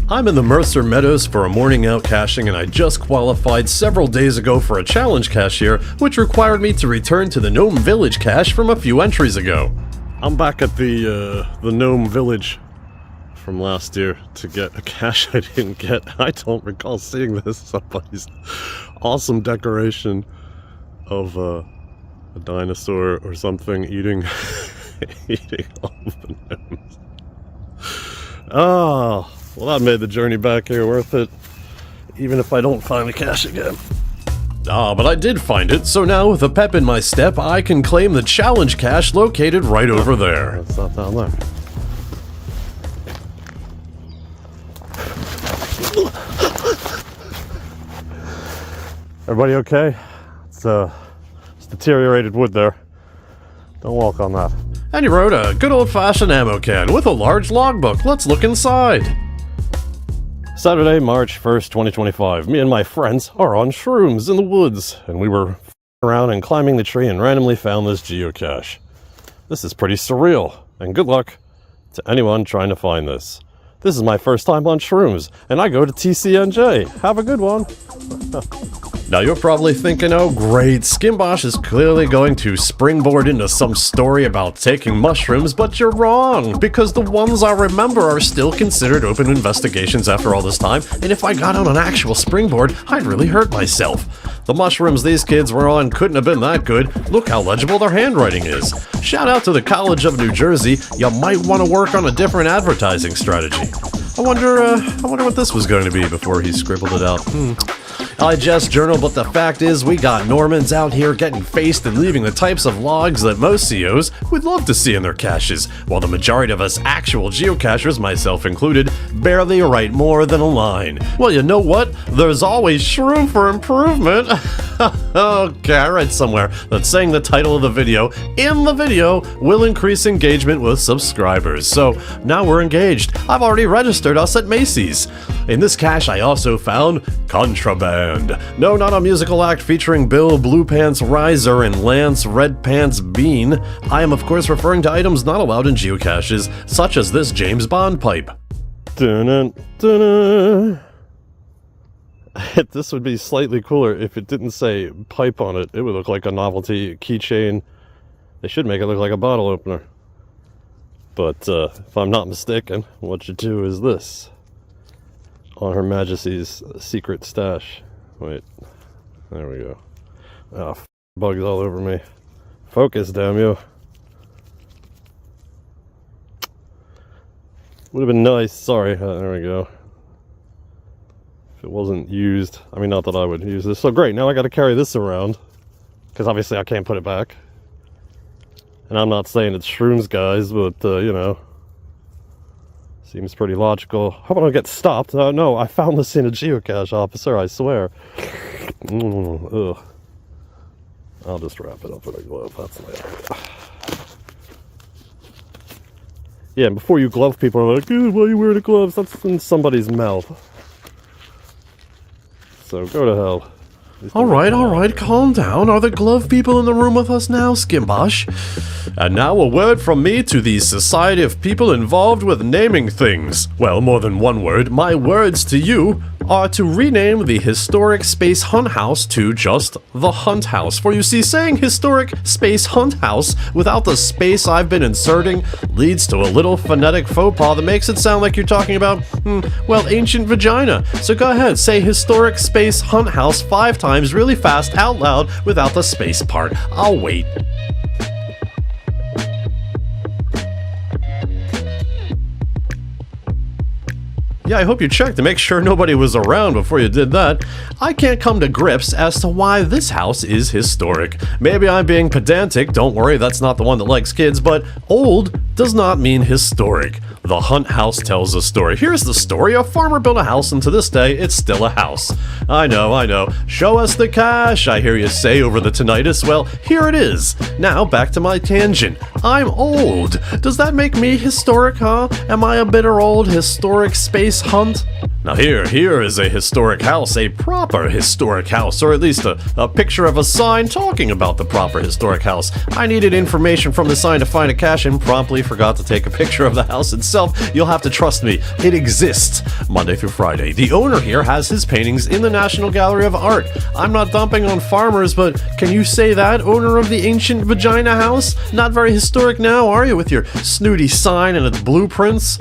I'm in the Mercer Meadows for a morning out caching, and I just qualified several days ago for a challenge cache here, which required me to return to the Gnome Village cache from a few entries ago. I'm back at the Gnome Village from last year to get a cache I didn't get. I don't recall seeing this. Somebody's awesome decoration of a dinosaur or something eating eating all the gnomes. Oh, well, that made the journey back here worth it, even if I don't find the cache again. Ah, but I did find it, so now with a pep in my step, I can claim the challenge cache located right over there. It's not down there. Everybody okay? It's deteriorated wood there. Don't walk on that. And you wrote a good old-fashioned ammo can with a large logbook. Let's look inside. Saturday, March 1st, 2025. Me and my friends are on shrooms in the woods, and we were around and climbing the tree and randomly found this geocache. This is pretty surreal, and good luck to anyone trying to find this. This is my first time on shrooms, and I go to TCNJ. Have a good one. Now you're probably thinking, oh great, Skimbosh is clearly going to springboard into some story about taking mushrooms, but you're wrong, because the ones I remember are still considered open investigations after all this time, and if I got on an actual springboard, I'd really hurt myself. The mushrooms these kids were on couldn't have been that good. Look how legible their handwriting is. Shout out to the College of New Jersey, you might want to work on a different advertising strategy. I wonder what this was going to be before he scribbled it out. I jest journal, but the fact is we got Normans out here getting faced and leaving the types of logs that most COs would love to see in their caches, while the majority of us actual geocachers, myself included, barely write more than a line. Well, you know what? There's always Shroom For Improvement. Okay, I read somewhere that saying the title of the video in the video will increase engagement with subscribers. So now we're engaged. I've already registered us at Macy's. In this cache, I also found Contraband. No, not a musical act featuring Bill Blue Pants Riser and Lance Red Pants Bean. I am, of course, referring to items not allowed in geocaches, such as this James Bond pipe. Dun-dun, dun-dun. This would be slightly cooler if it didn't say pipe on it. It would look like a novelty keychain. They should make it look like a bottle opener. But if I'm not mistaken, what you do is this. On Her Majesty's secret stash. Wait. There we go. Ah, bugs all over me. Focus, damn you. Would have been nice. Sorry. There we go. If it wasn't used. I mean, not that I would use this. So great, now I got to carry this around. Because obviously I can't put it back. And I'm not saying it's shrooms, guys, but, you know. Seems pretty logical. Hope I don't get stopped. No, I found this in a geocache, officer, I swear. Ugh. I'll just wrap it up in a glove. That's my idea. Yeah, and before you glove people are like, why are you wearing the gloves? That's in somebody's mouth. So go to hell. Alright, calm down. Are the glove people in the room with us now, Skimbosh? And now a word from me to the Society of People involved with naming things. Well, more than one word. My words to you are to rename the Historic Space Hunt House to just the Hunt House. For you see, saying Historic Space Hunt House without the space I've been inserting leads to a little phonetic faux pas that makes it sound like you're talking about, well, ancient vagina. So go ahead, say Historic Space Hunt House 5 times really fast out loud without the space part. I'll wait. Yeah, I hope you checked to make sure nobody was around before you did that. I can't come to grips as to why this house is historic. Maybe I'm being pedantic, don't worry, that's not the one that likes kids, but old does not mean historic. The Hunt House tells a story. Here's the story. A farmer built a house, and to this day, it's still a house. I know. Show us the cache, I hear you say over the tinnitus. Well, here it is. Now, back to my tangent. I'm old. Does that make me historic, huh? Am I a bitter old historic space hunt? Now here is a historic house, a proper historic house, or at least a picture of a sign talking about the proper historic house. I needed information from the sign to find a cache and promptly forgot to take a picture of the house itself. You'll have to trust me, it exists. Monday through Friday. The owner here has his paintings in the National Gallery of Art. I'm not dumping on farmers, but can you say that, owner of the ancient vagina house? Not very historic now, are you, with your snooty sign and its blueprints?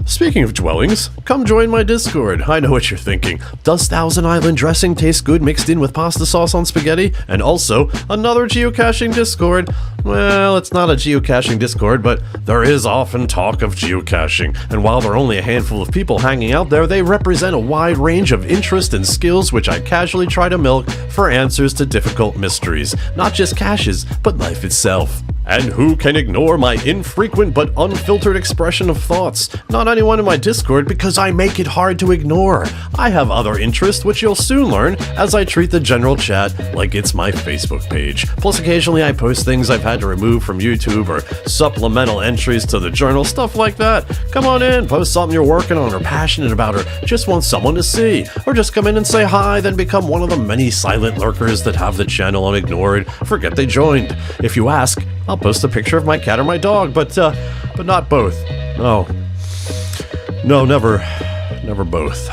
Speaking of dwellings, come join my Discord. I know what you're thinking. Does Thousand Island dressing taste good mixed in with pasta sauce on spaghetti? And also, another geocaching Discord. Well, it's not a geocaching Discord, but there is often talk of geocaching. And while there are only a handful of people hanging out there, they represent a wide range of interest and skills which I casually try to milk for answers to difficult mysteries. Not just caches, but life itself. And who can ignore my infrequent but unfiltered expression of thoughts? Not anyone in my Discord, because I make it hard to ignore. I have other interests, which you'll soon learn as I treat the general chat like it's my Facebook page. Plus occasionally I post things I've had to remove from YouTube or supplemental entries to the journal, stuff like that. Come on in, post something you're working on or passionate about or just want someone to see. Or just come in and say hi, then become one of the many silent lurkers that have the channel unignored. Forget they joined. If you ask, I'll post a picture of my cat or my dog, but not both. No, never both.